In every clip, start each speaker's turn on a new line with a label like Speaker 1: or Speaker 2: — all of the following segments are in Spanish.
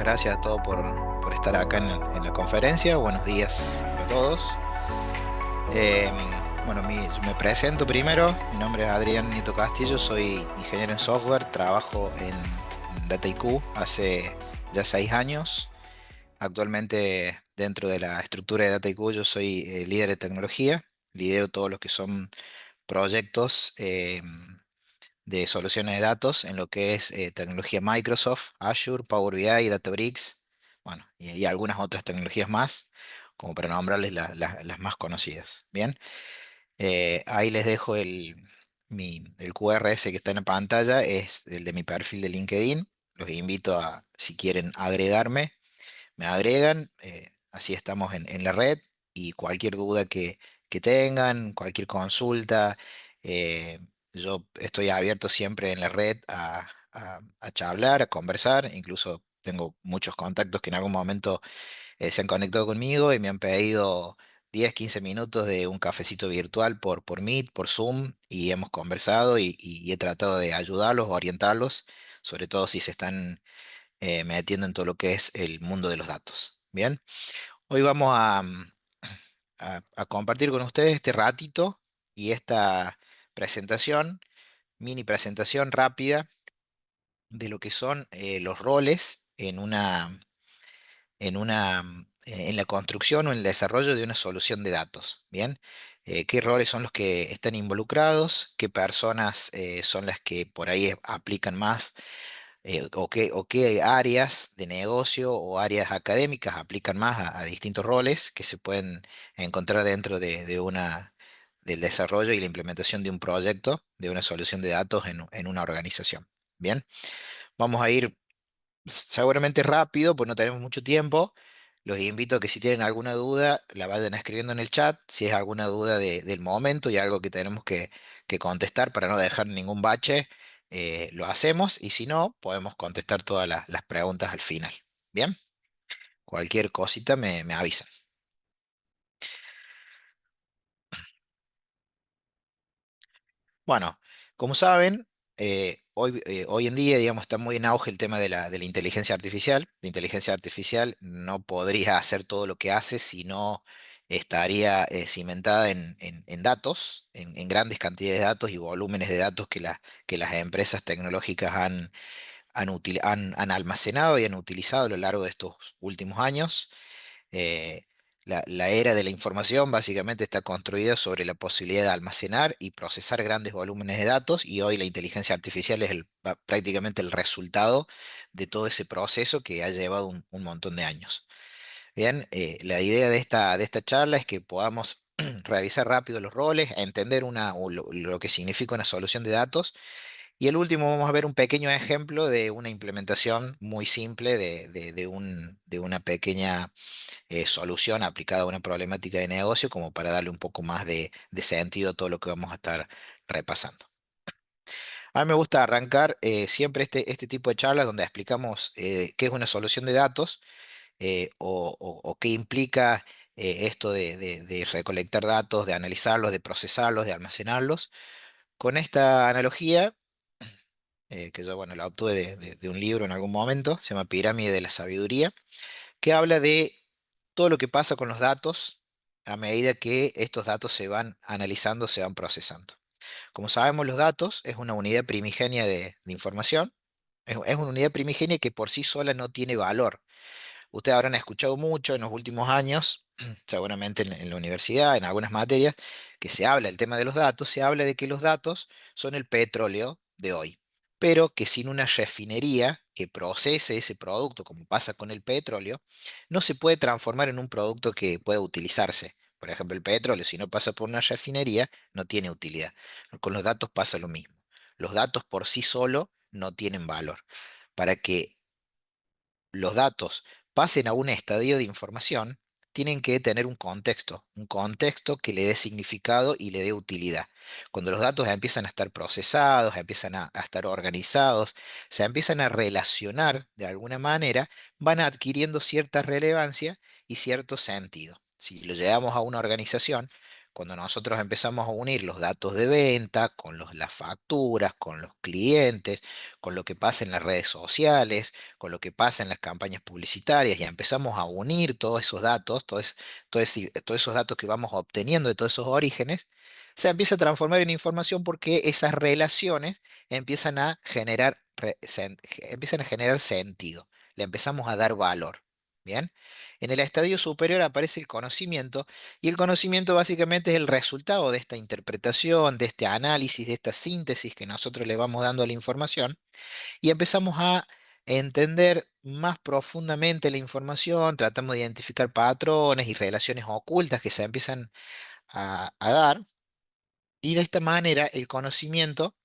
Speaker 1: gracias a todos por estar acá en la conferencia. Buenos días a todos. Eh, bueno, me presento primero. Mi nombre es Adrián Nieto Castillo, soy ingeniero en software, trabajo en DataIQ hace ya 6 años. Actualmente dentro de la estructura de DataIQ yo soy líder de tecnología, lidero todos los que son proyectos de soluciones de datos en lo que es tecnología Microsoft, Azure, Power BI, Databricks, bueno, y algunas otras tecnologías más, como para nombrarles las más conocidas. Bien, ahí les dejo el QRS que está en la pantalla, es el de mi perfil de LinkedIn. Los invito a, si quieren agregarme, me agregan, así estamos en la red y cualquier duda que tengan, cualquier consulta, eh, yo estoy abierto siempre en la red a charlar, a conversar, incluso tengo muchos contactos que en algún momento se han conectado conmigo y me han pedido 10 15 minutos de un cafecito virtual por Meet, por Zoom, y hemos conversado y he tratado de ayudarlos, orientarlos, sobre todo si se están metiendo en todo lo que es el mundo de los datos. Bien, hoy vamos a compartir con ustedes este ratito y esta presentación, mini presentación rápida de lo que son los roles en la construcción o en el desarrollo de una solución de datos. Bien, qué roles son los que están involucrados, qué personas son las que por ahí aplican más, o qué áreas de negocio o áreas académicas aplican más a distintos roles que se pueden encontrar dentro del desarrollo y la implementación de un proyecto, de una solución de datos en una organización. Bien, vamos a ir seguramente rápido, pues no tenemos mucho tiempo. Los invito a que si tienen alguna duda, la vayan escribiendo en el chat, si es alguna duda del momento y algo que tenemos que contestar para no dejar ningún bache, lo hacemos y si no, podemos contestar todas las preguntas al final. Bien, cualquier cosita me avisan. Bueno, como saben, hoy en día, digamos, está muy en auge el tema de la inteligencia artificial. La inteligencia artificial no podría hacer todo lo que hace si no estaría cimentada en datos, en grandes cantidades de datos y volúmenes de datos que las empresas tecnológicas han almacenado y han utilizado a lo largo de estos últimos años. Eh, la era de la información básicamente está construida sobre la posibilidad de almacenar y procesar grandes volúmenes de datos, y hoy la inteligencia artificial es prácticamente el resultado de todo ese proceso que ha llevado un montón de años. Bien, la idea de esta charla es que podamos revisar rápido los roles, entender o lo que significa una solución de datos, y el último vamos a ver un pequeño ejemplo de una implementación muy simple de una pequeña solución aplicada a una problemática de negocio, como para darle un poco más de sentido a todo lo que vamos a estar repasando. A mí me gusta arrancar siempre este tipo de charlas donde explicamos qué es una solución de datos, o qué implica esto de recolectar datos, de analizarlos, de procesarlos, de almacenarlos. Con esta analogía, que yo, bueno, la obtuve de un libro en algún momento, se llama Pirámide de la Sabiduría, que habla de todo lo que pasa con los datos a medida que estos datos se van analizando, se van procesando. Como sabemos, los datos es una unidad primigenia de información, es una unidad primigenia que por sí sola no tiene valor. Ustedes habrán escuchado mucho en los últimos años, seguramente en la universidad, en algunas materias, que se habla del tema de los datos, se habla de que los datos son el petróleo de hoy, pero que sin una refinería que procese ese producto, como pasa con el petróleo, no se puede transformar en un producto que pueda utilizarse. Por ejemplo, el petróleo, si no pasa por una refinería, no tiene utilidad. Con los datos pasa lo mismo. Los datos por sí solo no tienen valor. Para que los datos pasen a un estadio de información, tienen que tener un contexto que le dé significado y le dé utilidad. Cuando los datos empiezan a estar procesados, empiezan a estar organizados, se empiezan a relacionar de alguna manera, van adquiriendo cierta relevancia y cierto sentido. Si lo llevamos a una organización, Cuando nosotros empezamos a unir los datos de venta con las facturas, con los clientes, con lo que pasa en las redes sociales, con lo que pasa en las campañas publicitarias, y empezamos a unir todos esos datos, todos esos datos que vamos obteniendo de todos esos orígenes, se empieza a transformar en información porque esas relaciones empiezan a generar, empiezan a generar sentido, le empezamos a dar valor. Bien, en el estadio superior aparece el conocimiento, y el conocimiento básicamente es el resultado de esta interpretación, de este análisis, de esta síntesis que nosotros le vamos dando a la información, y empezamos a entender más profundamente la información, tratamos de identificar patrones y relaciones ocultas que se empiezan a dar, y de esta manera el conocimiento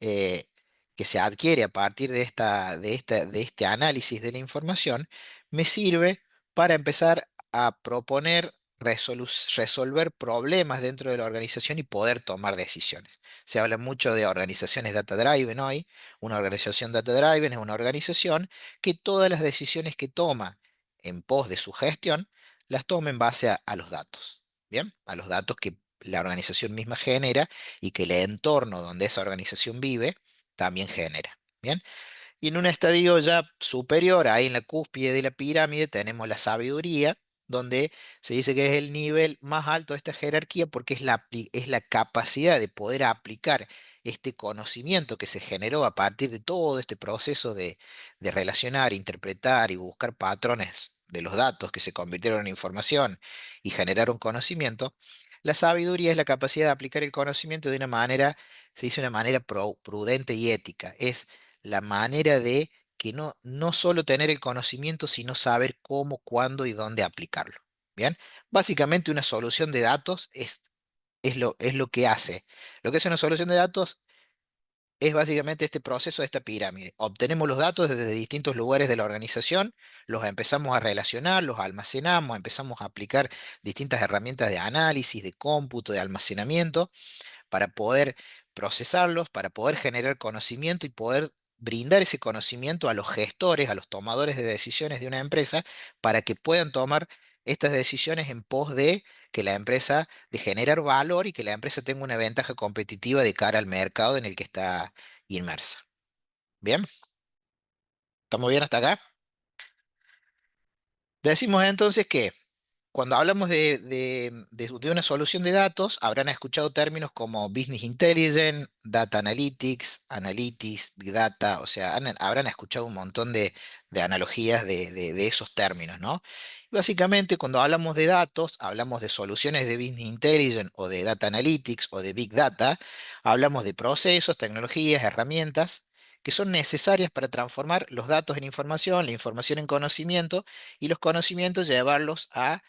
Speaker 1: eh, que se adquiere a partir de este análisis de la información, me sirve para empezar a proponer resolver problemas dentro de la organización y poder tomar decisiones. Se habla mucho de organizaciones data-driven hoy. Una organización data-driven es una organización que todas las decisiones que toma en pos de su gestión las toma en base a los datos. Bien, a los datos que la organización misma genera y que el entorno donde esa organización vive también genera. Bien, y en un estadio ya superior, ahí en la cúspide de la pirámide, tenemos la sabiduría, donde se dice que es el nivel más alto de esta jerarquía porque es la capacidad de poder aplicar este conocimiento que se generó a partir de todo este proceso de relacionar, interpretar y buscar patrones de los datos que se convirtieron en información y generaron conocimiento. La sabiduría es la capacidad de aplicar el conocimiento de una manera, se dice una manera prudente y ética. Es la manera de que no solo tener el conocimiento, sino saber cómo, cuándo y dónde aplicarlo. Bien, básicamente una solución de datos es lo que hace. Lo que hace una solución de datos es básicamente este proceso de esta pirámide. Obtenemos los datos desde distintos lugares de la organización, los empezamos a relacionar, los almacenamos, empezamos a aplicar distintas herramientas de análisis, de cómputo, de almacenamiento para poder procesarlos, para poder generar conocimiento y poder brindar ese conocimiento a los gestores, a los tomadores de decisiones de una empresa, para que puedan tomar estas decisiones en pos de que la empresa, de generar valor y que la empresa tenga una ventaja competitiva de cara al mercado en el que está inmersa. Bien, ¿estamos bien hasta acá? Decimos entonces que cuando hablamos de una solución de datos, habrán escuchado términos como Business Intelligence, Data Analytics, Analytics, Big Data, o sea, habrán escuchado un montón de analogías de esos términos, ¿no? Básicamente, cuando hablamos de datos, hablamos de soluciones de Business Intelligence o de Data Analytics o de Big Data, hablamos de procesos, tecnologías, herramientas que son necesarias para transformar los datos en información, la información en conocimiento y los conocimientos llevarlos a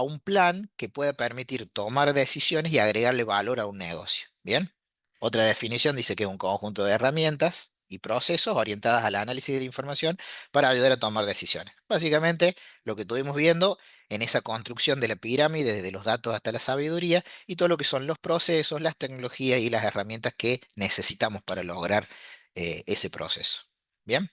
Speaker 1: un plan que pueda permitir tomar decisiones y agregarle valor a un negocio. Bien. Otra definición dice que es un conjunto de herramientas y procesos orientadas al análisis de la información para ayudar a tomar decisiones. Básicamente, lo que estuvimos viendo en esa construcción de la pirámide, desde los datos hasta la sabiduría, y todo lo que son los procesos, las tecnologías y las herramientas que necesitamos para lograr ese proceso. Bien.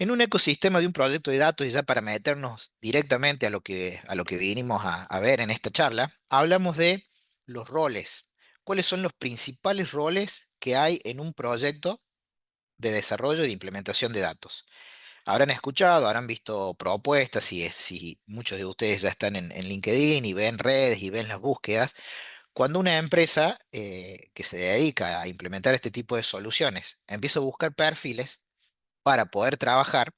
Speaker 1: En un ecosistema de un proyecto de datos, y ya para meternos directamente a lo que vinimos a ver en esta charla, hablamos de los roles. ¿Cuáles son los principales roles que hay en un proyecto de desarrollo y de implementación de datos? Habrán escuchado, habrán visto propuestas, si muchos de ustedes ya están en LinkedIn y ven redes y ven las búsquedas. Cuando una empresa que se dedica a implementar este tipo de soluciones empieza a buscar perfiles para poder trabajar,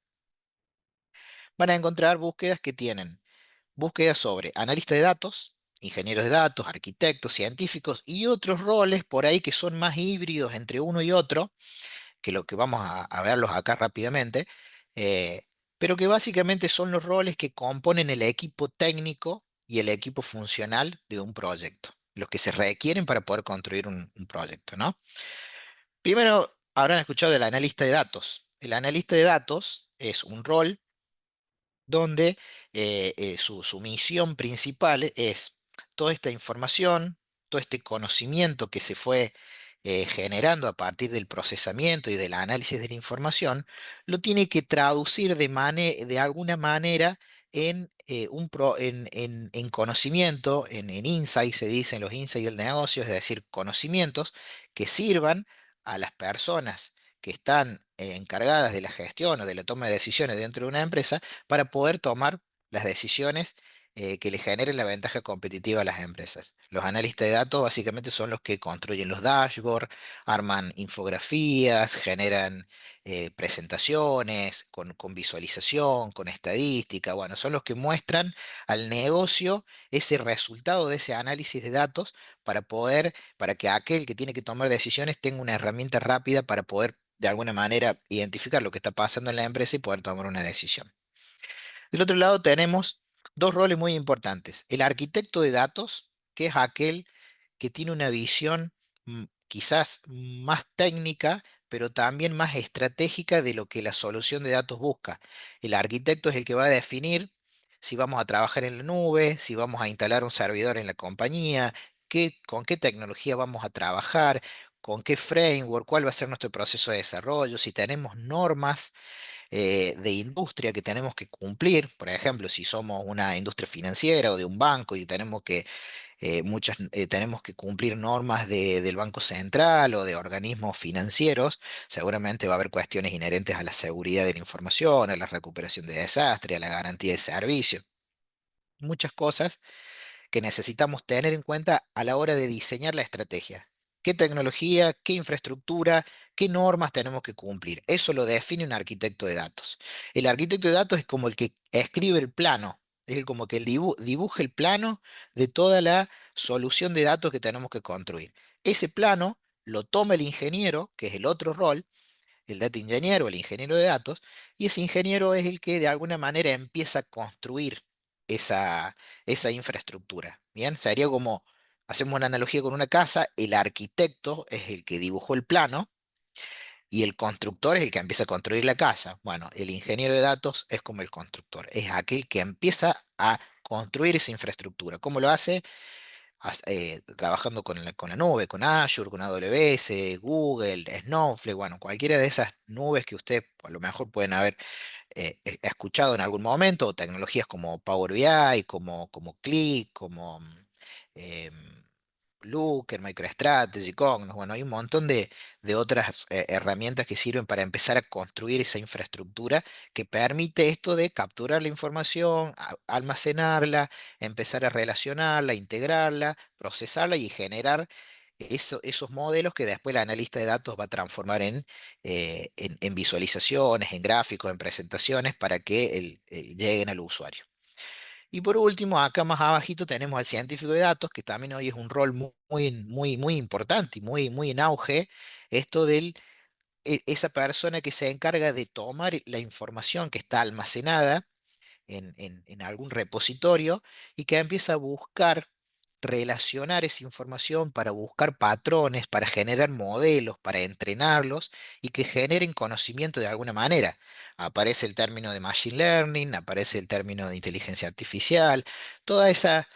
Speaker 1: van a encontrar búsquedas que tienen búsquedas sobre analistas de datos, ingenieros de datos, arquitectos, científicos y otros roles por ahí que son más híbridos entre uno y otro, que lo que vamos a verlos acá rápidamente, eh, pero que básicamente son los roles que componen el equipo técnico y el equipo funcional de un proyecto, los que se requieren para poder construir un proyecto, ¿no? Primero, habrán escuchado del analista de datos. El analista de datos es un rol donde su misión principal es toda esta información, todo este conocimiento que se fue generando a partir del procesamiento y del análisis de la información, lo tiene que traducir de alguna manera en conocimiento, en insight se dice, en los insights del negocio, es decir, conocimientos que sirvan a las personas que están encargadas de la gestión o de la toma de decisiones dentro de una empresa para poder tomar las decisiones que le generen la ventaja competitiva a las empresas. Los analistas de datos básicamente son los que construyen los dashboards, arman infografías, generan presentaciones con visualización, con estadística. Bueno, son los que muestran al negocio ese resultado de ese análisis de datos para que aquel que tiene que tomar decisiones tenga una herramienta rápida para poder de alguna manera identificar lo que está pasando en la empresa y poder tomar una decisión. Del otro lado tenemos dos roles muy importantes. El arquitecto de datos, que es aquel que tiene una visión quizás más técnica, pero también más estratégica de lo que la solución de datos busca. El arquitecto es el que va a definir si vamos a trabajar en la nube, si vamos a instalar un servidor en la compañía, con qué tecnología vamos a trabajar, con qué framework, cuál va a ser nuestro proceso de desarrollo, si tenemos normas de industria que tenemos que cumplir. Por ejemplo, si somos una industria financiera o de un banco y tenemos que cumplir normas del Banco Central o de organismos financieros, seguramente va a haber cuestiones inherentes a la seguridad de la información, a la recuperación de desastre, a la garantía de servicio. Muchas cosas que necesitamos tener en cuenta a la hora de diseñar la estrategia. ¿Qué tecnología, qué infraestructura, qué normas tenemos que cumplir? Eso lo define un arquitecto de datos. El arquitecto de datos es como el que escribe el plano, como que dibuja el plano de toda la solución de datos que tenemos que construir. Ese plano lo toma el ingeniero, que es el otro rol, el data engineer o el ingeniero de datos, y ese ingeniero es el que de alguna manera empieza a construir esa, esa infraestructura. Bien, sería como, hacemos una analogía con una casa, el arquitecto es el que dibujó el plano y el constructor es el que empieza a construir la casa. Bueno, el ingeniero de datos es como el constructor, es aquel que empieza a construir esa infraestructura. ¿Cómo lo hace? Trabajando con la nube, con Azure, con AWS, Google, Snowflake, bueno, cualquiera de esas nubes que usted a lo mejor pueden haber escuchado en algún momento, o tecnologías como Power BI, como Qlik, como em, Looker, MicroStrategy, Cognos, bueno, hay un montón de otras herramientas que sirven para empezar a construir esa infraestructura que permite esto de capturar la información, almacenarla, empezar a relacionarla, integrarla, procesarla y generar esos modelos que después el analista de datos va a transformar en visualizaciones, en gráficos, en presentaciones para que lleguen al usuario. Y por último, acá más abajito tenemos al científico de datos, que también hoy es un rol muy importante y muy en auge, esto esa persona que se encarga de tomar la información que está almacenada en algún repositorio y que empieza a buscar, relacionar esa información para buscar patrones, para generar modelos, para entrenarlos y que generen conocimiento de alguna manera. Aparece el término de machine learning, aparece el término de inteligencia artificial, toda esa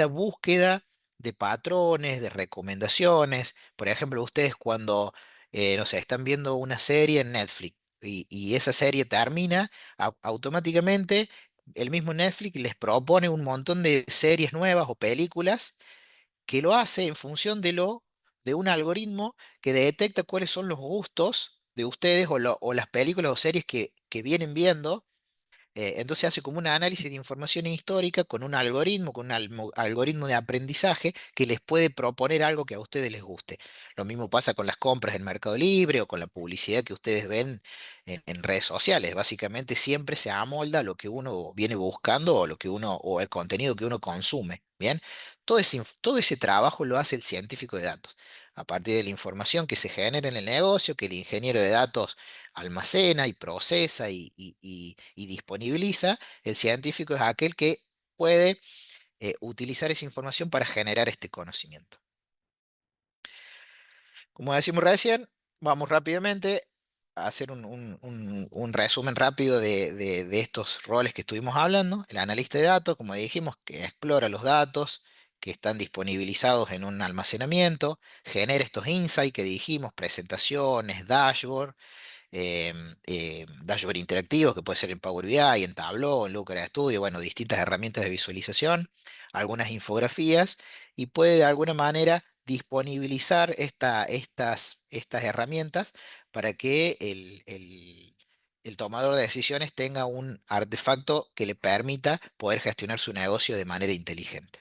Speaker 1: búsqueda de patrones, de recomendaciones. Por ejemplo, ustedes cuando, no sé, están viendo una serie en Netflix y esa serie termina, automáticamente el mismo Netflix les propone un montón de series nuevas o películas que lo hace en función de un algoritmo que detecta cuáles son los gustos de ustedes o las películas o series que vienen viendo. Entonces hace como un análisis de información histórica con un algoritmo, con un algoritmo de aprendizaje que les puede proponer algo que a ustedes les guste. Lo mismo pasa con las compras en Mercado Libre o con la publicidad que ustedes ven en redes sociales. Básicamente siempre se amolda a lo que uno viene buscando o lo que uno, o el contenido que uno consume. Bien, todo ese trabajo lo hace el científico de datos. A partir de la información que se genera en el negocio, que el ingeniero de datos almacena y procesa y disponibiliza, el científico es aquel que puede utilizar esa información para generar este conocimiento. Como decimos recién, vamos rápidamente a hacer un resumen rápido de estos roles que estuvimos hablando. El analista de datos, como dijimos, que explora los datos que están disponibilizados en un almacenamiento, genera estos insights que dijimos, presentaciones, dashboard, dashboard interactivos que puede ser en Power BI, en Tableau, en Looker Studio, bueno, distintas herramientas de visualización, algunas infografías y puede de alguna manera disponibilizar estas herramientas para que el tomador de decisiones tenga un artefacto que le permita poder gestionar su negocio de manera inteligente.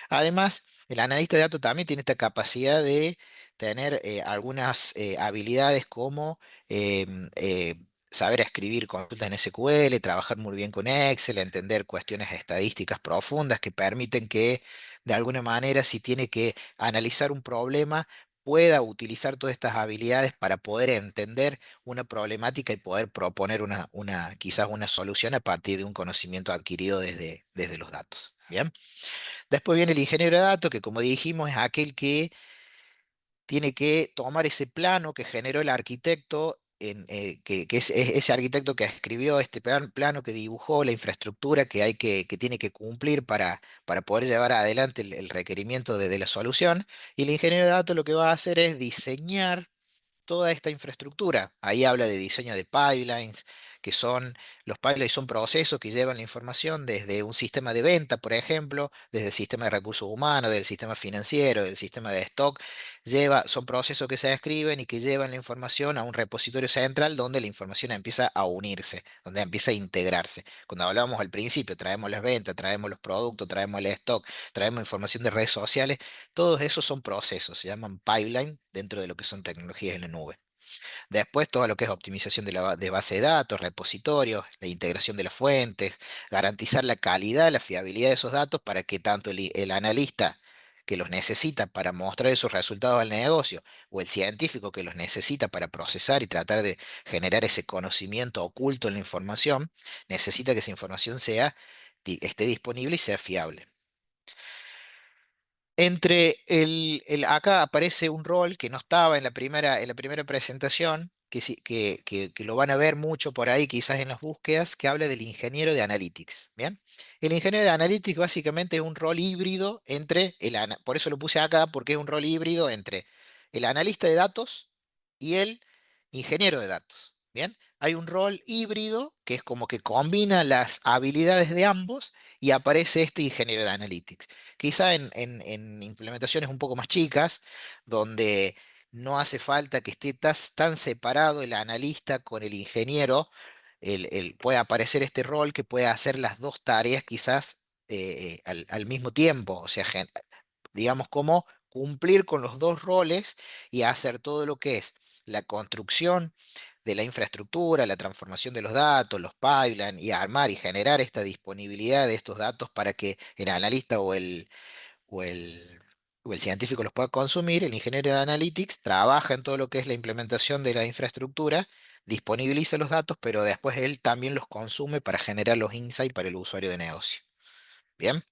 Speaker 1: Además, el analista de datos también tiene esta capacidad de tener algunas habilidades como em, eh, saber escribir consultas en SQL, trabajar muy bien con Excel, entender cuestiones estadísticas profundas que permiten que, de alguna manera, si tiene que analizar un problema, pueda utilizar todas estas habilidades para poder entender una problemática y poder proponer quizás una solución a partir de un conocimiento adquirido desde los datos. Bien. Después viene el ingeniero de datos, que como dijimos es aquel que tiene que tomar ese plano que generó el arquitecto, que es ese arquitecto que escribió este plano, que dibujó la infraestructura que tiene que cumplir para poder llevar adelante el requerimiento de la solución. Y el ingeniero de datos lo que va a hacer es diseñar toda esta infraestructura. Ahí habla de diseño de pipelines, los pipelines son procesos que llevan la información desde un sistema de venta, por ejemplo, desde el sistema de recursos humanos, del sistema financiero, del sistema de stock. Son procesos que se escriben y que llevan la información a un repositorio central donde la información empieza a unirse, donde empieza a integrarse. Cuando hablábamos al principio, traemos las ventas, traemos los productos, traemos el stock, traemos información de redes sociales, todos esos son procesos, se llaman pipeline dentro de lo que son tecnologías en la nube. Después todo lo que es optimización de base de datos, repositorios, la integración de las fuentes, garantizar la calidad, la fiabilidad de esos datos para que tanto el analista que los necesita para mostrar esos resultados al negocio o el científico que los necesita para procesar y tratar de generar ese conocimiento oculto en la información, necesita que esa información esté disponible y sea fiable. Acá aparece un rol que no estaba en la primera presentación, que lo van a ver mucho por ahí, quizás en las búsquedas, que habla del ingeniero de Analytics. ¿Bien? El ingeniero de Analytics básicamente es un rol híbrido por eso lo puse acá, porque es un rol híbrido entre el analista de datos y el ingeniero de datos. ¿Bien? Hay un rol híbrido que es como que combina las habilidades de ambos y aparece este ingeniero de Analytics. Quizá en implementaciones un poco más chicas, donde no hace falta que esté tan separado el analista con el ingeniero, puede aparecer este rol que puede hacer las dos tareas quizás al mismo tiempo, o sea, digamos como cumplir con los dos roles y hacer todo lo que es la construcción de la infraestructura, la transformación de los datos, los pipelines y armar y generar esta disponibilidad de estos datos para que el analista o el, o el científico los pueda consumir. El ingeniero de Analytics trabaja en todo lo que es la implementación de la infraestructura, disponibiliza los datos, pero después él también los consume para generar los insights para el usuario de negocio. Bien.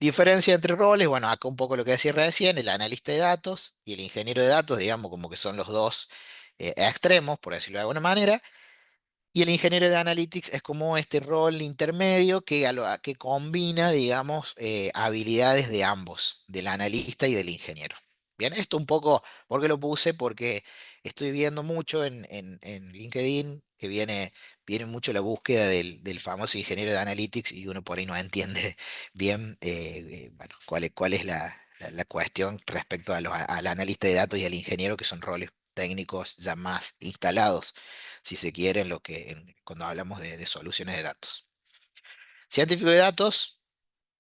Speaker 1: Diferencia entre roles, bueno, acá un poco lo que decía recién, el analista de datos y el ingeniero de datos, digamos, como que son los dos extremos, por decirlo de alguna manera. Y el ingeniero de Analytics es como este rol intermedio que combina, digamos, habilidades de ambos, del analista y del ingeniero. Bien, esto un poco, ¿por qué lo puse? Porque estoy viendo mucho en LinkedIn que viene mucho la búsqueda del famoso ingeniero de Analytics y uno por ahí no entiende bien bueno, cuál es la cuestión respecto al analista de datos y al ingeniero, que son roles técnicos ya más instalados si se quiere, cuando hablamos de soluciones de datos. Científico de datos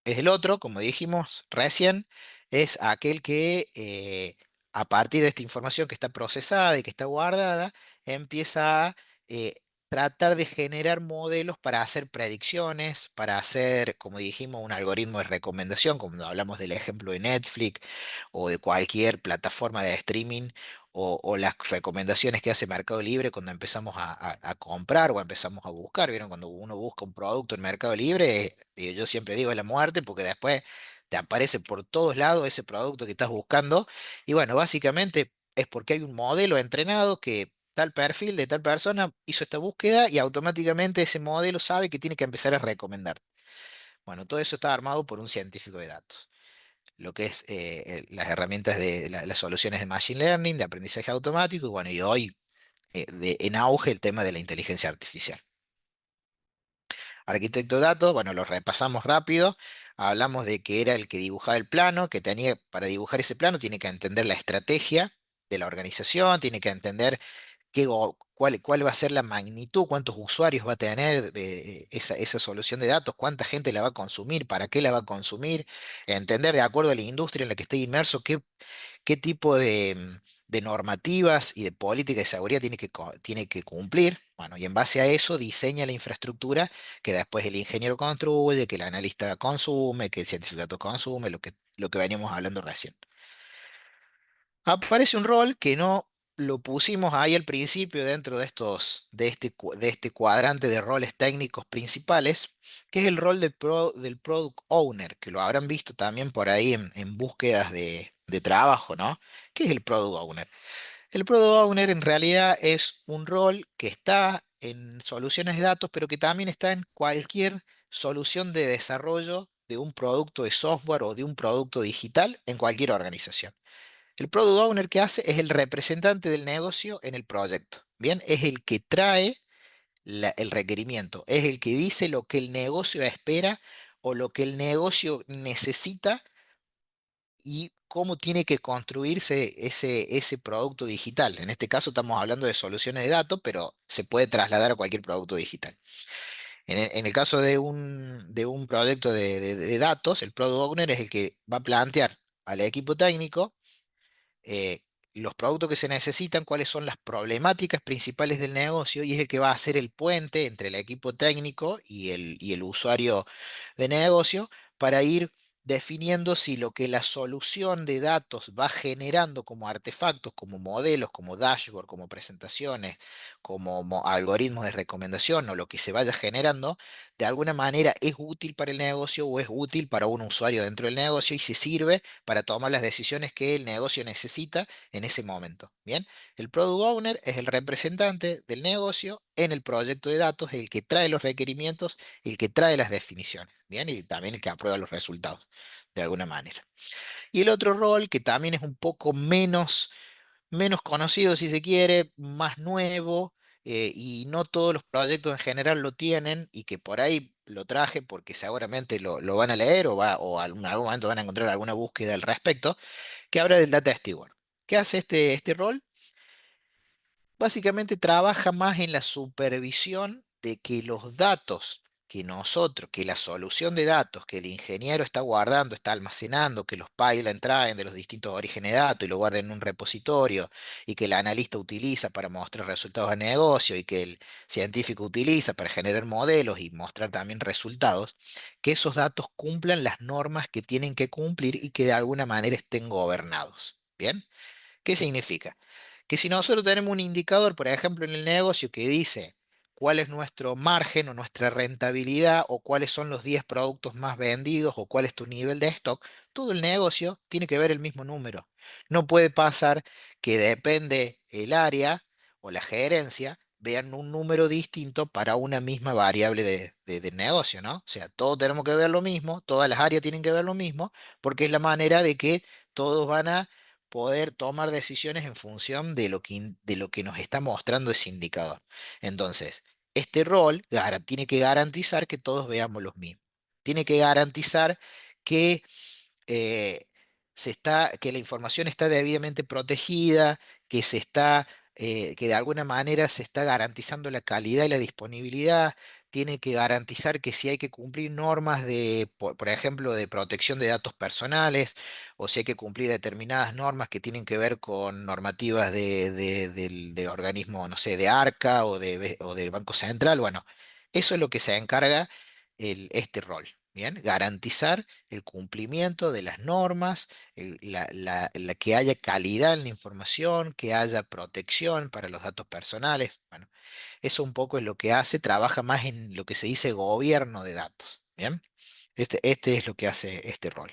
Speaker 1: es el otro, como dijimos recién, es aquel que a partir de esta información que está procesada y que está guardada, empieza a eh, tratar de generar modelos para hacer predicciones, para hacer, como dijimos, un algoritmo de recomendación, como hablamos del ejemplo de Netflix o de cualquier plataforma de streaming. O las recomendaciones que hace Mercado Libre cuando empezamos a comprar o empezamos a buscar. ¿Vieron? Cuando uno busca un producto en Mercado Libre, yo siempre digo es la muerte porque después te aparece por todos lados ese producto que estás buscando. Y bueno, básicamente es porque hay un modelo entrenado que tal perfil de tal persona hizo esta búsqueda y automáticamente ese modelo sabe que tiene que empezar a recomendar. Bueno, todo eso está armado por un científico de datos. Lo que es las herramientas las soluciones de Machine Learning, de aprendizaje automático, y bueno, y hoy en auge el tema de la inteligencia artificial. Arquitecto de datos, bueno, lo repasamos rápido. Hablamos de que era el que dibujaba el plano, que tenía, para dibujar ese plano tiene que entender la estrategia de la organización, tiene que entender cuál va a ser la magnitud, cuántos usuarios va a tener esa solución de datos, cuánta gente la va a consumir, para qué la va a consumir, entender de acuerdo a la industria en la que esté inmerso qué tipo de normativas y de política de seguridad tiene que cumplir. Bueno, y en base a eso diseña la infraestructura que después el ingeniero construye, que el analista consume, que el científico consume, lo que veníamos hablando recién. Aparece un rol que no lo pusimos ahí al principio dentro de este cuadrante de roles técnicos principales, que es el rol del Product Owner, que lo habrán visto también por ahí en búsquedas de trabajo, ¿no? ¿Qué es el Product Owner? El Product Owner en realidad es un rol que está en soluciones de datos, pero que también está en cualquier solución de desarrollo de un producto de software o de un producto digital en cualquier organización. El product owner que hace es el representante del negocio en el proyecto. Bien, es el que trae el requerimiento, es el que dice lo que el negocio espera o lo que el negocio necesita y cómo tiene que construirse ese producto digital. En este caso estamos hablando de soluciones de datos, pero se puede trasladar a cualquier producto digital. En el caso de un proyecto de datos, el product owner es el que va a plantear al equipo técnico eh, los productos que se necesitan, cuáles son las problemáticas principales del negocio y es el que va a hacer el puente entre el equipo técnico y el usuario de negocio para ir definiendo si lo que la solución de datos va generando como artefactos, como modelos, como dashboard, como presentaciones, como algoritmos de recomendación o lo que se vaya generando, de alguna manera es útil para el negocio o es útil para un usuario dentro del negocio y si sirve para tomar las decisiones que el negocio necesita en ese momento. Bien, el Product Owner es el representante del negocio en el proyecto de datos, el que trae los requerimientos, el que trae las definiciones, bien, y también el que aprueba los resultados, de alguna manera. Y el otro rol, que también es un poco menos conocido si se quiere, más nuevo, y no todos los proyectos en general lo tienen, y que por ahí lo traje porque seguramente lo van a leer o en algún momento van a encontrar alguna búsqueda al respecto, que habla del Data Steward. ¿Qué hace este rol? Básicamente trabaja más en la supervisión de que los datos que la solución de datos que el ingeniero está guardando, está almacenando, que los pipelines traen de los distintos orígenes de datos y lo guardan en un repositorio y que el analista utiliza para mostrar resultados de negocio y que el científico utiliza para generar modelos y mostrar también resultados, que esos datos cumplan las normas que tienen que cumplir y que de alguna manera estén gobernados. ¿Bien? ¿Qué significa? Que si nosotros tenemos un indicador, por ejemplo, en el negocio que dice cuál es nuestro margen o nuestra rentabilidad o cuáles son los 10 productos más vendidos o cuál es tu nivel de stock, todo el negocio tiene que ver el mismo número. No puede pasar que depende el área o la gerencia vean un número distinto para una misma variable de negocio, ¿no? O sea, todos tenemos que ver lo mismo, todas las áreas tienen que ver lo mismo, porque es la manera de que todos van a poder tomar decisiones en función de lo que nos está mostrando ese indicador. Entonces, este rol tiene que garantizar que todos veamos los mismos. Tiene que garantizar que eh, que la información está debidamente protegida, que de alguna manera se está garantizando la calidad y la disponibilidad. Tiene que garantizar que si hay que cumplir normas por ejemplo, de protección de datos personales, o si hay que cumplir determinadas normas que tienen que ver con normativas del organismo, no sé, de ARCA o del Banco Central, bueno, eso es lo que se encarga este rol. Bien, garantizar el cumplimiento de las normas, que haya calidad en la información, que haya protección para los datos personales. Bueno, eso un poco es lo que hace, trabaja más en lo que se dice gobierno de datos. Bien, este es lo que hace este rol.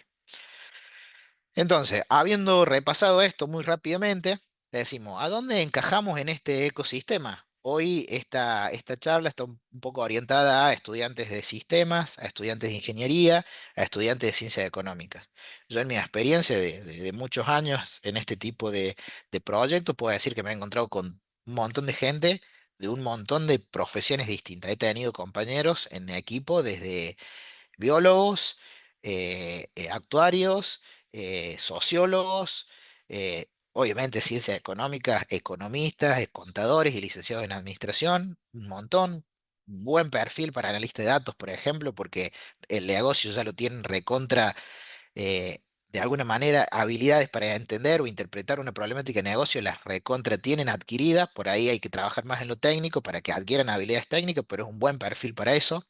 Speaker 1: Entonces, habiendo repasado esto muy rápidamente, le decimos, ¿a dónde encajamos en este ecosistema? Hoy esta charla está un poco orientada a estudiantes de sistemas, a estudiantes de ingeniería, a estudiantes de ciencias económicas. Yo en mi experiencia de muchos años en este tipo de proyectos puedo decir que me he encontrado con un montón de gente de un montón de profesiones distintas. He tenido compañeros en equipo desde biólogos, actuarios, sociólogos, obviamente ciencias económicas, economistas, contadores y licenciados en administración, un montón. Buen perfil para analista de datos, por ejemplo, porque el negocio ya lo tienen recontra, de alguna manera, habilidades para entender o interpretar una problemática de negocio, las recontra tienen adquiridas. Por ahí hay que trabajar más en lo técnico para que adquieran habilidades técnicas, pero es un buen perfil para eso.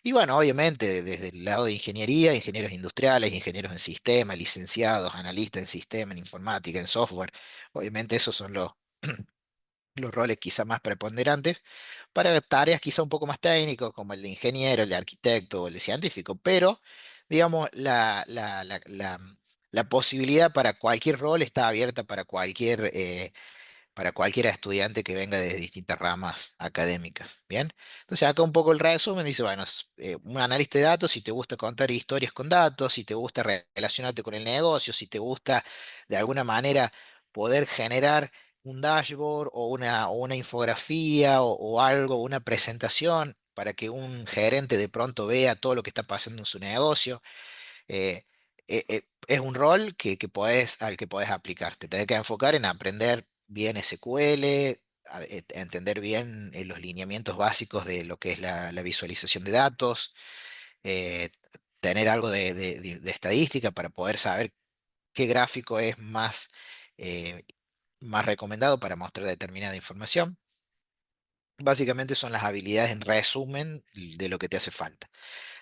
Speaker 1: Y bueno, obviamente desde el lado de ingeniería, ingenieros industriales, ingenieros en sistemas, licenciados, analistas en sistema, en informática, en software, obviamente esos son los roles quizá más preponderantes para tareas quizá un poco más técnicos como el de ingeniero, el de arquitecto o el de científico, pero digamos, la posibilidad para cualquier rol está abierta para cualquier estudiante que venga de distintas ramas académicas. Bien, entonces acá un poco el resumen dice, bueno, un analista de datos, si te gusta contar historias con datos, si te gusta relacionarte con el negocio, si te gusta de alguna manera poder generar un dashboard o una infografía o algo, una presentación para que un gerente de pronto vea todo lo que está pasando en su negocio. eh, es un rol al que podés aplicar. Te tenés que enfocar en aprender bien SQL, entender bien los lineamientos básicos de lo que es la visualización de datos, eh, tener algo de estadística para poder saber qué gráfico es eh, más recomendado para mostrar determinada información. Básicamente son las habilidades en resumen de lo que te hace falta.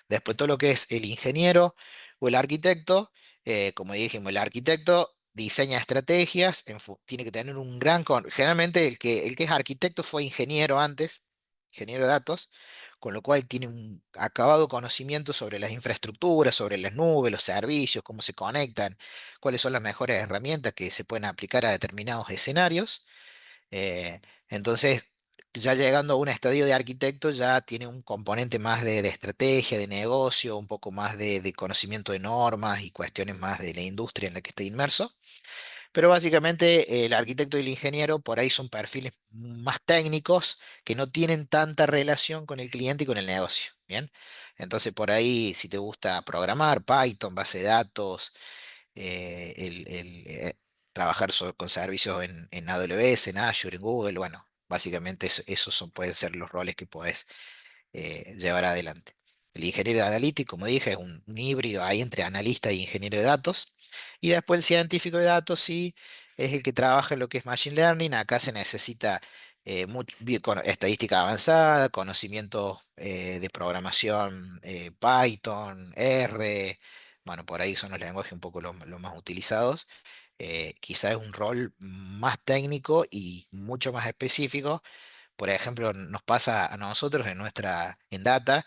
Speaker 1: Después todo lo que es el ingeniero o el arquitecto, como dijimos, el arquitecto diseña estrategias, tiene que tener un generalmente el que es arquitecto fue ingeniero antes, ingeniero de datos, con lo cual tiene un acabado conocimiento sobre las infraestructuras, sobre las nubes, los servicios, cómo se conectan, cuáles son las mejores herramientas que se pueden aplicar a determinados escenarios. eh, entonces, ya llegando a un estadio de arquitecto, ya tiene un componente más de estrategia, de negocio, un poco más de conocimiento de normas y cuestiones más de la industria en la que está inmerso. Pero básicamente el arquitecto y el ingeniero por ahí son perfiles más técnicos que no tienen tanta relación con el cliente y con el negocio. Bien, entonces por ahí si te gusta programar, Python, base de datos, trabajar con servicios en AWS, en Azure, en Google, bueno, básicamente esos pueden ser los roles que puedes llevar adelante. El ingeniero analítico, como dije, es un híbrido ahí entre analista y ingeniero de datos. Y después el científico de datos, sí, es el que trabaja en lo que es Machine Learning. Acá se necesita estadística avanzada, conocimientos de programación, Python, R. Bueno, por ahí son los lenguajes un poco los más utilizados. Quizá es un rol más técnico y mucho más específico. Por ejemplo, nos pasa a nosotros en Data,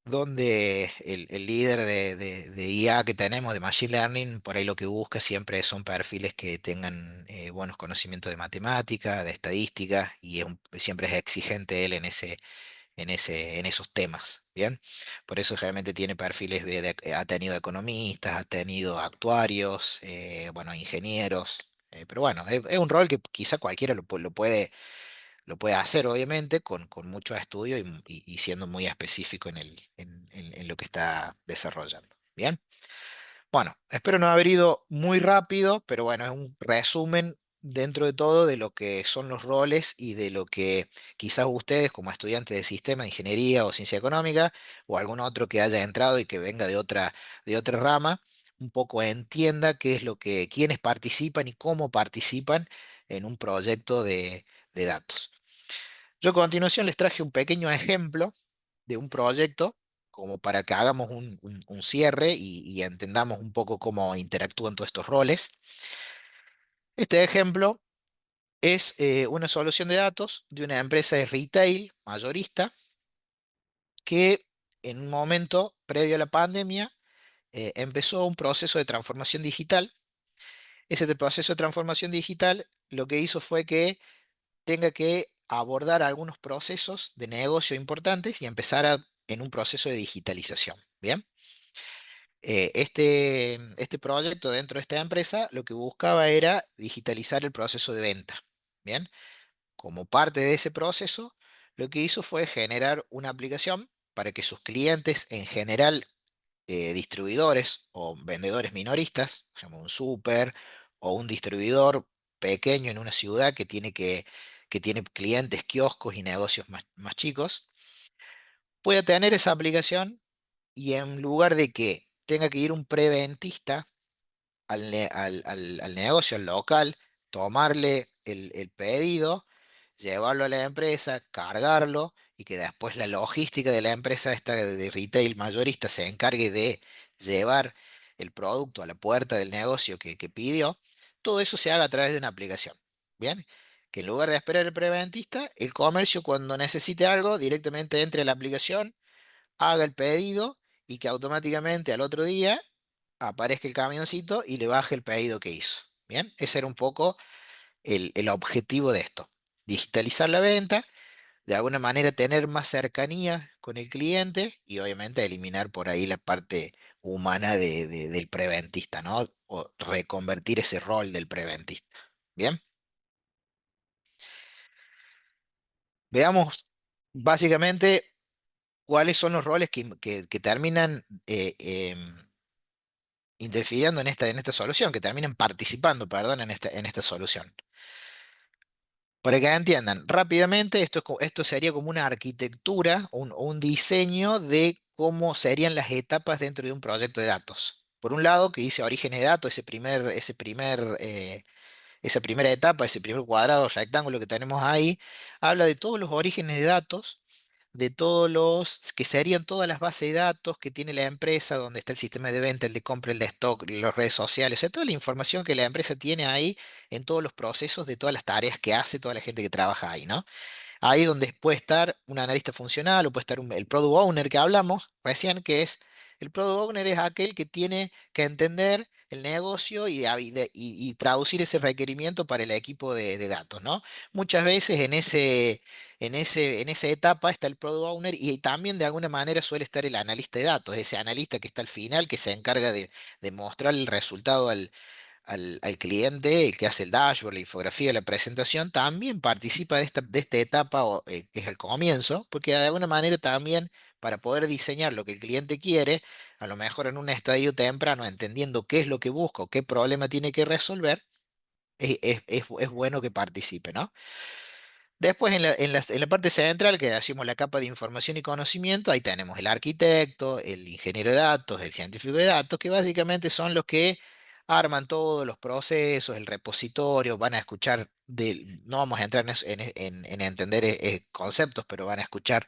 Speaker 1: donde el líder de IA que tenemos, de Machine Learning, por ahí lo que busca siempre son perfiles que tengan buenos conocimientos de matemática, de estadística, y siempre es exigente él en esos temas. Bien, por eso generalmente tiene perfiles ha tenido economistas, ha tenido actuarios, bueno, ingenieros. Pero bueno, es un rol que quizá cualquiera lo puede hacer, obviamente, con mucho estudio y siendo muy específico en lo que está desarrollando. Bien, bueno, espero no haber ido muy rápido, pero bueno, es un resumen dentro de todo de lo que son los roles y de lo que quizás ustedes como estudiantes de sistema, ingeniería o ciencia económica o algún otro que haya entrado y que venga de otra rama, un poco entienda qué es quiénes participan y cómo participan en un proyecto de datos. Yo a continuación les traje un pequeño ejemplo de un proyecto, como para que hagamos un cierre y entendamos un poco cómo interactúan todos estos roles. Este ejemplo es una solución de datos de una empresa de retail mayorista que en un momento previo a la pandemia empezó un proceso de transformación digital. Ese proceso de transformación digital lo que hizo fue que tenga que abordar algunos procesos de negocio importantes y empezar en un proceso de digitalización. Bien, este proyecto dentro de esta empresa lo que buscaba era digitalizar el proceso de venta. Bien, como parte de ese proceso, lo que hizo fue generar una aplicación para que sus clientes, en general, distribuidores o vendedores minoristas, por ejemplo, un súper o un distribuidor pequeño en una ciudad que tiene clientes, kioscos y negocios más chicos, pueda tener esa aplicación y en lugar de que tenga que ir un preventista al negocio, al local, tomarle el pedido, llevarlo a la empresa, cargarlo y que después la logística de la empresa esta de retail mayorista se encargue de llevar el producto a la puerta del negocio que pidió, todo eso se haga a través de una aplicación. Bien, que en lugar de esperar el preventista, el comercio cuando necesite algo directamente entre a la aplicación, haga el pedido y que automáticamente al otro día aparezca el camioncito y le baje el pedido que hizo. Bien, ese era un poco el objetivo de esto. Digitalizar la venta, de alguna manera tener más cercanía con el cliente y obviamente eliminar por ahí la parte humana del preventista, ¿no? O reconvertir ese rol del preventista. Bien, veamos básicamente cuáles son los roles que terminan interfiriendo en esta solución, que terminan participando, perdón, en esta solución. Para que entiendan rápidamente, esto sería como una arquitectura, un diseño de cómo serían las etapas dentro de un proyecto de datos. Por un lado, que dice orígenes de datos, esa primera etapa, ese primer cuadrado rectángulo que tenemos ahí, habla de todos los orígenes de datos, de todos los que serían todas las bases de datos que tiene la empresa, donde está el sistema de venta, el de compra, el de stock, las redes sociales, o sea, toda la información que la empresa tiene ahí en todos los procesos de todas las tareas que hace toda la gente que trabaja ahí, ¿no? Ahí donde puede estar un analista funcional o puede estar el product owner que hablamos recién, que es el product owner es aquel que tiene que entender el negocio y traducir ese requerimiento para el equipo de datos, ¿no? Muchas veces en esa etapa está el product owner y también de alguna manera suele estar el analista de datos, ese analista que está al final, que se encarga de mostrar el resultado al cliente, el que hace el dashboard, la infografía, la presentación, también participa de esta etapa que es el comienzo, porque de alguna manera también para poder diseñar lo que el cliente quiere, a lo mejor en un estadio temprano, entendiendo qué es lo que busca o qué problema tiene que resolver, es bueno que participe, ¿no? Después, en la parte central, que hacemos la capa de información y conocimiento, ahí tenemos el arquitecto, el ingeniero de datos, el científico de datos, que básicamente son los que arman todos los procesos, el repositorio, van a escuchar, no vamos a entrar en entender conceptos, pero van a escuchar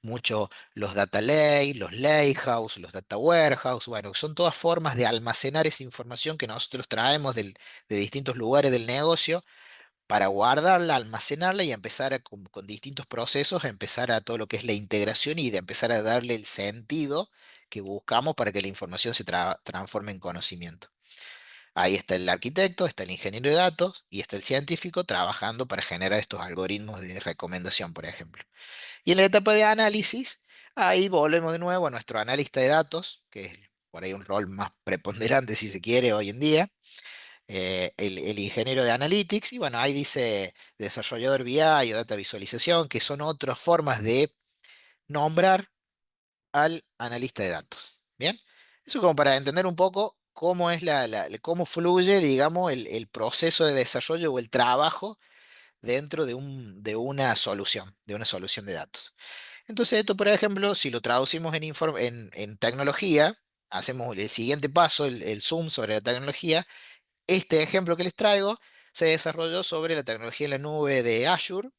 Speaker 1: mucho los data lake, los lakehouse, los data warehouse, bueno, son todas formas de almacenar esa información que nosotros traemos de distintos lugares del negocio para guardarla, almacenarla y empezar con distintos procesos, a empezar a todo lo que es la integración y de empezar a darle el sentido que buscamos para que la información se transforme en conocimiento. Ahí está el arquitecto, está el ingeniero de datos y está el científico trabajando para generar estos algoritmos de recomendación, por ejemplo. Y en la etapa de análisis, ahí volvemos de nuevo a nuestro analista de datos, que es por ahí un rol más preponderante si se quiere hoy en día, el ingeniero de Analytics, y bueno, ahí dice desarrollador BI o data visualización, que son otras formas de nombrar al analista de datos. Bien, eso como para entender un poco cómo es cómo fluye, digamos, el proceso de desarrollo o el trabajo dentro de una solución de datos. Entonces, esto, por ejemplo, si lo traducimos en tecnología, hacemos el siguiente paso, el zoom sobre la tecnología. Este ejemplo que les traigo se desarrolló sobre la tecnología en la nube de Azure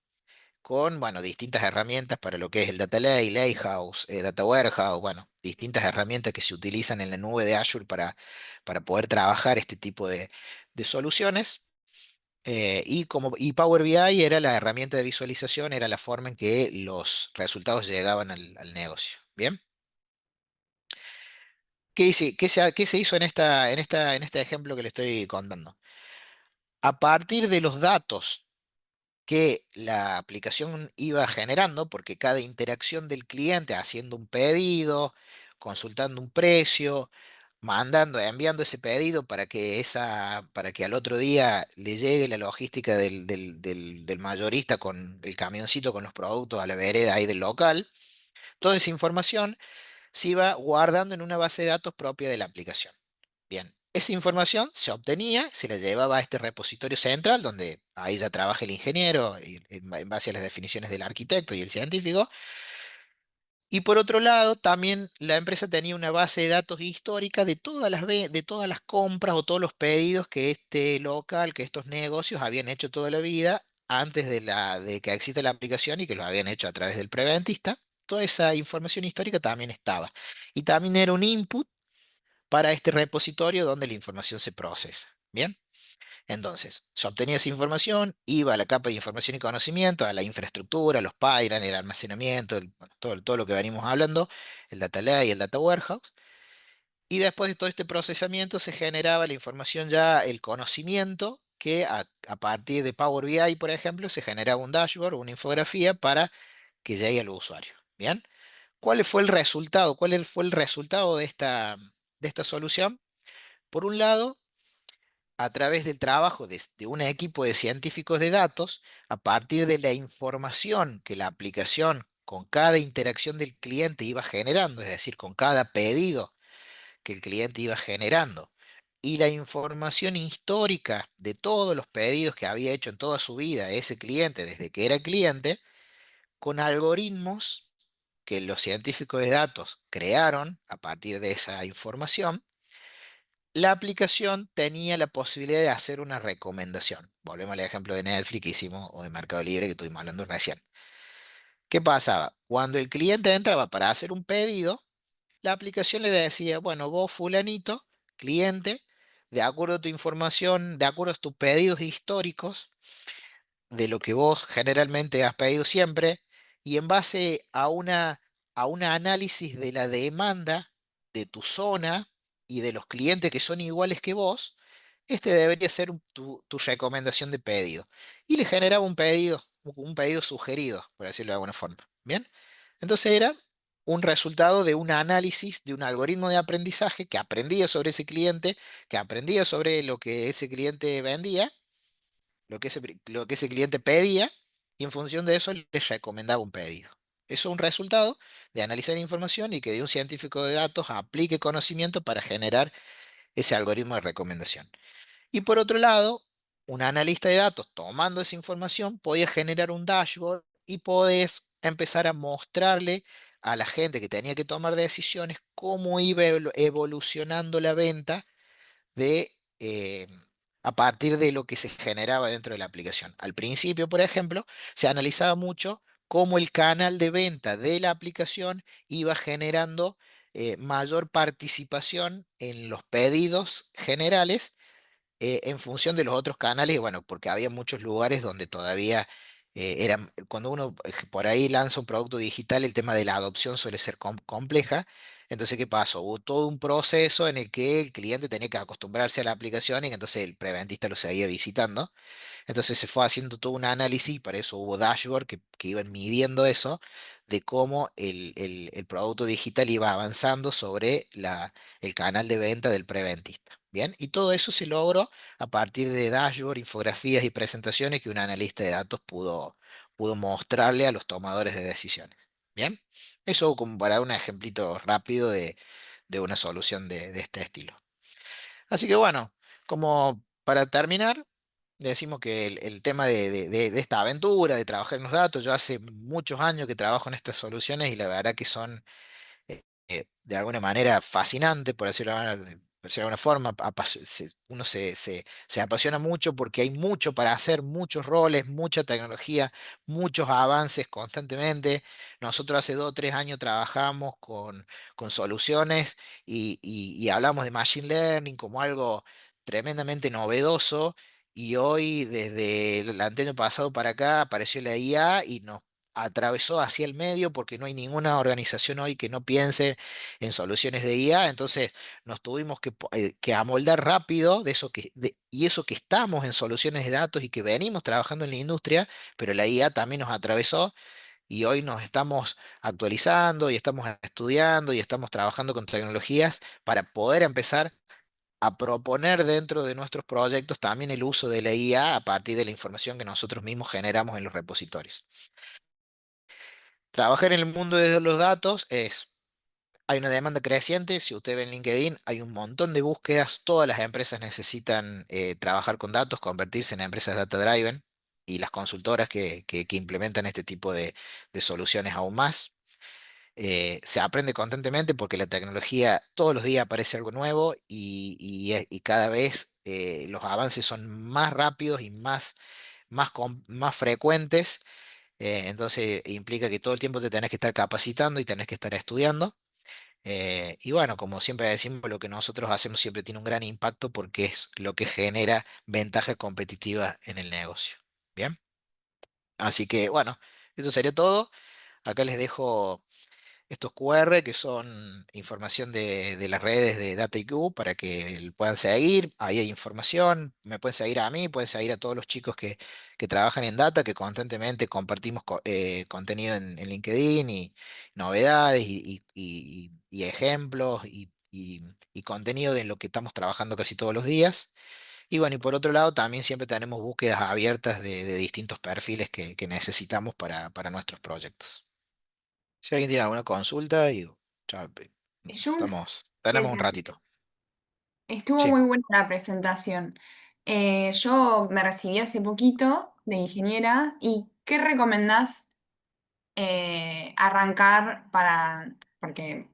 Speaker 1: con, bueno, distintas herramientas para lo que es el Data Lake, Lakehouse, Data Warehouse, bueno, distintas herramientas que se utilizan en la nube de Azure para poder trabajar este tipo de soluciones. Y Power BI era la herramienta de visualización, era la forma en que los resultados llegaban al negocio. Bien, ¿qué se hizo en este ejemplo que le estoy contando? A partir de los datos que la aplicación iba generando, porque cada interacción del cliente haciendo un pedido, consultando un precio, enviando ese pedido para que al otro día le llegue la logística del mayorista con el camioncito con los productos a la vereda ahí del local. Toda esa información se iba guardando en una base de datos propia de la aplicación. Bien, esa información se obtenía, se la llevaba a este repositorio central, donde ahí ya trabaja el ingeniero en base a las definiciones del arquitecto y el científico. Y por otro lado, también la empresa tenía una base de datos histórica de todas las compras o todos los pedidos que este local, que estos negocios habían hecho toda la vida antes de que exista la aplicación y que lo habían hecho a través del preventista. Toda esa información histórica también estaba. Y también era un input para este repositorio donde la información se procesa. Bien. Entonces, se obtenía esa información, iba a la capa de información y conocimiento, a la infraestructura, los pipelines, el almacenamiento, bueno, todo lo que venimos hablando, el data lake, el data warehouse. Y después de todo este procesamiento se generaba la información ya, el conocimiento, que a partir de Power BI, por ejemplo, se generaba un dashboard, una infografía para que llegue al usuario. Bien, ¿cuál fue el resultado? Fue el resultado de esta solución? Por un lado, a través del trabajo de un equipo de científicos de datos, a partir de la información que la aplicación con cada interacción del cliente iba generando, es decir, con cada pedido que el cliente iba generando, y la información histórica de todos los pedidos que había hecho en toda su vida ese cliente desde que era cliente, con algoritmos que los científicos de datos crearon a partir de esa información, la aplicación tenía la posibilidad de hacer una recomendación. Volvemos al ejemplo de Netflix que hicimos o de Mercado Libre que estuvimos hablando recién. ¿Qué pasaba? Cuando el cliente entraba para hacer un pedido, la aplicación le decía, bueno, vos fulanito, cliente, de acuerdo a tu información, de acuerdo a tus pedidos históricos, de lo que vos generalmente has pedido siempre, y en base a una análisis de la demanda de tu zona y de los clientes que son iguales que vos, este debería ser tu recomendación de pedido. Y le generaba un pedido sugerido, por decirlo de alguna forma. Bien, entonces era un resultado de un análisis, de un algoritmo de aprendizaje que aprendía sobre ese cliente, que aprendía sobre lo que ese cliente vendía, lo que ese cliente pedía, y en función de eso les recomendaba un pedido. Eso es un resultado de analizar información y que de un científico de datos aplique conocimiento para generar ese algoritmo de recomendación. Y por otro lado, un analista de datos tomando esa información podía generar un dashboard y podés empezar a mostrarle a la gente que tenía que tomar decisiones cómo iba evolucionando la venta de, a partir de lo que se generaba dentro de la aplicación. Al principio, por ejemplo, se analizaba mucho cómo el canal de venta de la aplicación iba generando mayor participación en los pedidos generales en función de los otros canales, y bueno, porque había muchos lugares donde todavía cuando uno por ahí lanza un producto digital, el tema de la adopción suele ser compleja. Entonces, ¿qué pasó? Hubo todo un proceso en el que el cliente tenía que acostumbrarse a la aplicación y que entonces el preventista lo seguía visitando. Entonces se fue haciendo todo un análisis y para eso hubo dashboard que iban midiendo eso, de cómo el producto digital iba avanzando sobre el canal de venta del preventista. Bien, y todo eso se logró a partir de dashboard, infografías y presentaciones que un analista de datos pudo mostrarle a los tomadores de decisiones. Bien, eso como para un ejemplito rápido de una solución de este estilo. Así que bueno, como para terminar, decimos que el tema de esta aventura, de trabajar en los datos, yo hace muchos años que trabajo en estas soluciones y la verdad que son de alguna manera fascinantes, por decirlo de alguna forma. Uno se apasiona mucho porque hay mucho para hacer, muchos roles, mucha tecnología, muchos avances constantemente. Nosotros hace 2 o 3 años trabajamos con soluciones y hablamos de Machine Learning como algo tremendamente novedoso. Y hoy, desde el año pasado para acá, apareció la IA y nos atravesó hacia el medio porque no hay ninguna organización hoy que no piense en soluciones de IA. Entonces nos tuvimos que amoldar rápido de eso y eso que estamos en soluciones de datos y que venimos trabajando en la industria, pero la IA también nos atravesó y hoy nos estamos actualizando y estamos estudiando y estamos trabajando con tecnologías para poder empezar a proponer dentro de nuestros proyectos también el uso de la IA a partir de la información que nosotros mismos generamos en los repositorios. Trabajar en el mundo de los datos hay una demanda creciente. Si usted ve en LinkedIn, hay un montón de búsquedas. Todas las empresas necesitan trabajar con datos, convertirse en empresas data driven y las consultoras que implementan este tipo de soluciones aún más. Se aprende constantemente porque la tecnología todos los días aparece algo nuevo y cada vez los avances son más rápidos y más frecuentes. Entonces implica que todo el tiempo te tenés que estar capacitando y tenés que estar estudiando. Y bueno, como siempre decimos, lo que nosotros hacemos siempre tiene un gran impacto porque es lo que genera ventaja competitiva en el negocio. Bien, así que bueno, eso sería todo. Acá les dejo estos QR que son información de las redes de DataIQ para que puedan seguir. Ahí hay información. Me pueden seguir a mí, pueden seguir a todos los chicos que trabajan en Data, que constantemente compartimos contenido en LinkedIn y novedades y ejemplos y contenido de lo que estamos trabajando casi todos los días. Y bueno, y por otro lado, también siempre tenemos búsquedas abiertas de distintos perfiles que necesitamos para nuestros proyectos. Si alguien tiene alguna consulta, digo, ya,
Speaker 2: Yo una
Speaker 1: tenemos un
Speaker 2: pregunta.
Speaker 1: ratito.
Speaker 2: Estuvo
Speaker 1: Sí,
Speaker 2: muy buena la presentación. Yo me recibí hace poquito de ingeniera y ¿qué recomendás arrancar para, porque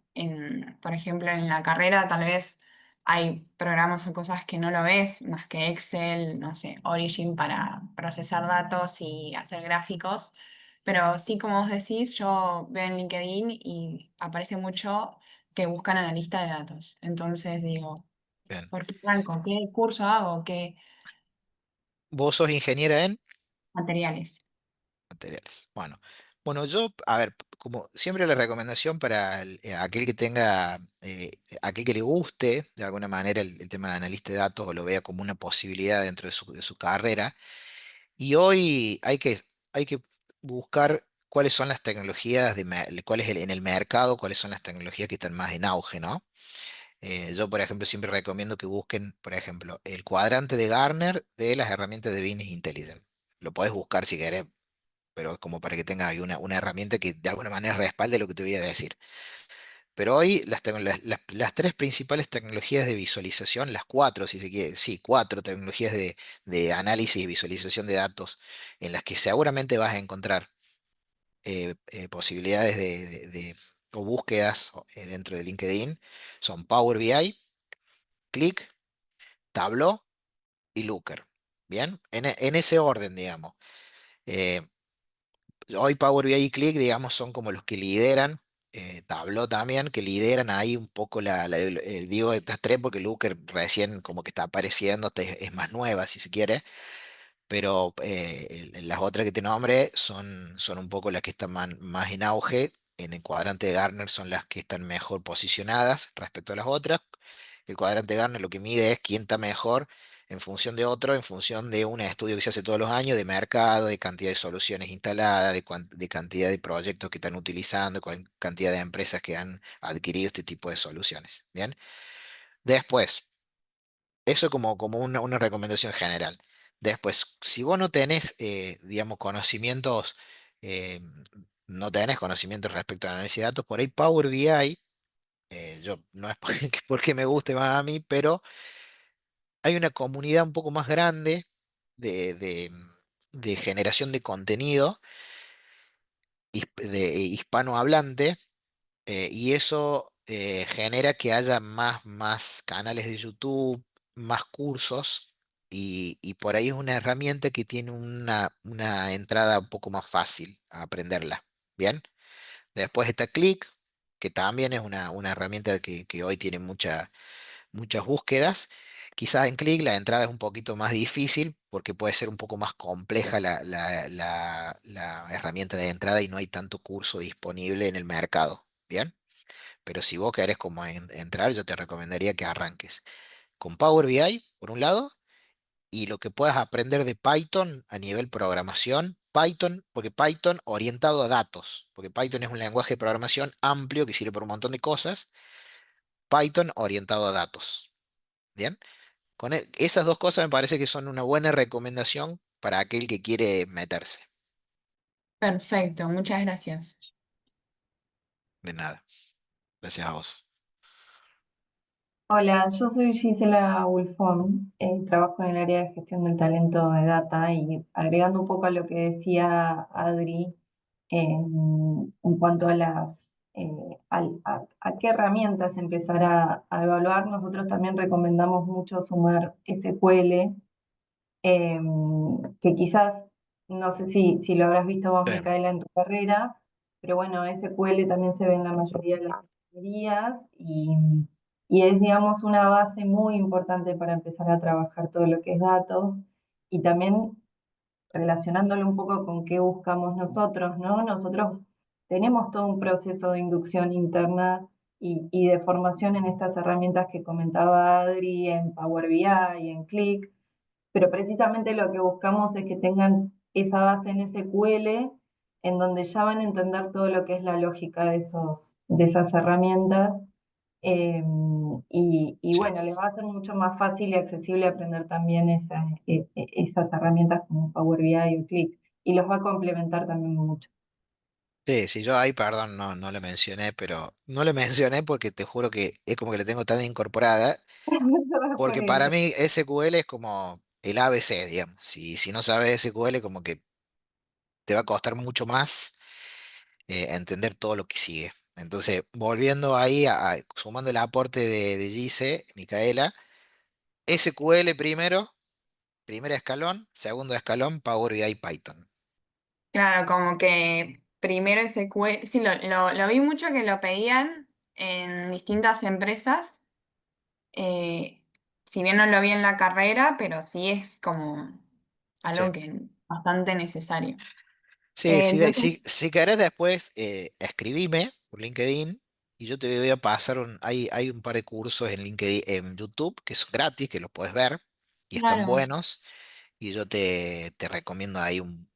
Speaker 2: por ejemplo, en la carrera tal vez hay programas o cosas que no lo ves, más que Excel, no sé, Origin para procesar datos y hacer gráficos, pero sí, como vos decís, yo veo en LinkedIn y aparece mucho que buscan analista de datos. Entonces digo,
Speaker 1: bien.
Speaker 2: ¿por qué arranco? ¿Qué curso hago? ¿Qué
Speaker 1: ¿Vos sos ingeniera en
Speaker 2: materiales?
Speaker 1: materiales? Bueno, yo, a ver, como siempre la recomendación para aquel que tenga, aquel que le guste de alguna manera el tema de analista de datos o lo vea como una posibilidad dentro de su carrera, y hoy hay que buscar cuáles son las tecnologías, cuál es en el mercado, cuáles son las tecnologías que están más en auge, ¿no? Yo, por ejemplo, siempre recomiendo que busquen, por ejemplo, el cuadrante de Gartner de las herramientas de Business Intelligence. Lo podés buscar si querés, pero es como para que tengas ahí una herramienta que de alguna manera respalde lo que te voy a decir. Pero hoy las tres principales tecnologías de visualización, las cuatro, si se quiere, sí, cuatro tecnologías de análisis y visualización de datos en las que seguramente vas a encontrar posibilidades o búsquedas dentro de LinkedIn son Power BI, Click, Tableau y Looker. Bien, en ese orden, digamos. Eh, Hoy Power BI y Click, digamos, son como los que lideran, Tableau también, que lideran ahí un poco digo estas tres porque Looker recién como que está apareciendo, es más nueva, si se quiere, pero las otras que te nombré son un poco las que están más en auge. En el cuadrante de Gartner son las que están mejor posicionadas respecto a las otras. El cuadrante de Gartner lo que mide es quién está mejor en función de otro, en función de un estudio que se hace todos los años de mercado, de cantidad de soluciones instaladas, de cantidad de proyectos que están utilizando, cantidad de empresas que han adquirido este tipo de soluciones. Bien. Después. Eso como una recomendación general. Después, si vos no tenés, digamos, conocimientos, eh, no tenés conocimientos respecto al análisis de datos, por ahí Power BI, yo no es porque me guste más a mí, pero hay una comunidad un poco más grande de generación de contenido de hispanohablante. Y eso genera que haya más canales de YouTube, más cursos, y por ahí es una herramienta que tiene una entrada un poco más fácil a aprenderla. Bien, después está Click, que también es una herramienta que hoy tiene muchas búsquedas. Quizás en Click la entrada es un poquito más difícil porque puede ser un poco más compleja la herramienta de entrada y no hay tanto curso disponible en el mercado. Bien. Pero si vos querés como entrar, yo te recomendaría que arranques con Power BI, por un lado, y lo que puedas aprender de Python a nivel programación, Python, porque Python orientado a datos, porque Python es un lenguaje de programación amplio que sirve para un montón de cosas. Python orientado a datos. Bien, esas dos cosas me parece que son una buena recomendación para aquel que quiere meterse.
Speaker 2: Perfecto, muchas gracias.
Speaker 1: De nada. Gracias a vos.
Speaker 3: Hola, yo soy Gisela Wolfón, trabajo en el área de gestión del talento de data y agregando un poco a lo que decía Adri en cuanto a a qué herramientas empezar a evaluar, nosotros también recomendamos mucho sumar SQL, eh, que quizás, no sé si lo habrás visto vos,
Speaker 1: Sí,
Speaker 3: Micaela, en tu carrera, pero bueno, SQL también se ve en la mayoría de las ingenierías y es, digamos, una base muy importante para empezar a trabajar todo lo que es datos y también relacionándolo un poco con qué buscamos nosotros, ¿no? Nosotros tenemos todo un proceso de inducción interna y de formación en estas herramientas que comentaba Adri, en Power BI y en Click, pero precisamente lo que buscamos es que tengan esa base en SQL, en donde ya van a entender todo lo que es la lógica de esas herramientas. eh, y
Speaker 1: sí.
Speaker 3: bueno, les va a ser mucho más fácil y accesible aprender también esas herramientas como Power BI o Click, y los va a complementar también mucho.
Speaker 1: Sí, sí, yo ahí, perdón, no le mencioné, pero no le mencioné porque te juro que es como que la tengo tan incorporada,
Speaker 3: Por
Speaker 1: porque para
Speaker 3: eso.
Speaker 1: mí SQL es como el ABC, digamos. Si no sabes SQL, como que te va a costar mucho más entender todo lo que sigue. Entonces, volviendo ahí, sumando el aporte de Gise, Micaela, SQL primero, primer escalón, segundo escalón, Power BI Python.
Speaker 2: Claro, como que primero SQL, sí, lo vi mucho que lo pedían en distintas empresas, eh, si bien no lo vi en la carrera, pero sí es como
Speaker 1: Sí.
Speaker 2: algo que bastante necesario.
Speaker 1: Sí,
Speaker 2: Entonces,
Speaker 1: si querés después, escribime por LinkedIn y yo te voy a pasar hay un par de cursos en LinkedIn, en YouTube, que son gratis, que los puedes ver y están
Speaker 2: claro,
Speaker 1: buenos. Y yo te recomiendo ahí un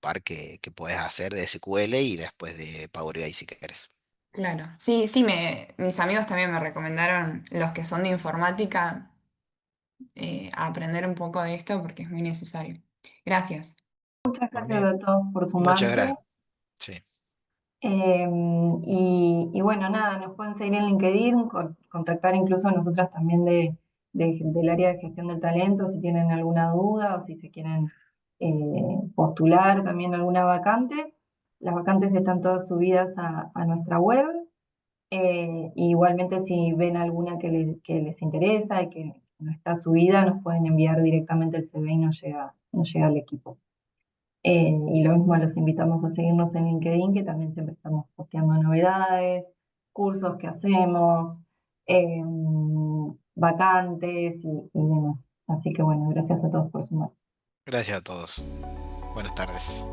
Speaker 1: par que puedes hacer de SQL y después de Power BI si querés.
Speaker 2: claro. Sí, sí, mis amigos también me recomendaron, los que son de informática, a aprender un poco de esto porque es muy necesario. Gracias.
Speaker 3: Muchas
Speaker 1: Por
Speaker 3: gracias
Speaker 1: mí,
Speaker 3: a todos por
Speaker 1: muchas
Speaker 3: sumarse.
Speaker 1: gracias. Sí,
Speaker 3: Eh, y bueno, nada, nos pueden seguir en LinkedIn, contactar incluso a nosotras también del área de gestión del talento si tienen alguna duda o si se quieren postular también alguna vacante. Las vacantes están todas subidas a nuestra web. Igualmente si ven alguna que les interesa y que no está subida, nos pueden enviar directamente el CV y nos llega al equipo. Y lo mismo los invitamos a seguirnos en LinkedIn, que también siempre estamos posteando novedades, cursos que hacemos, eh, vacantes y demás. Así que bueno, gracias a todos por sumarse.
Speaker 1: gracias a todos. Buenas tardes.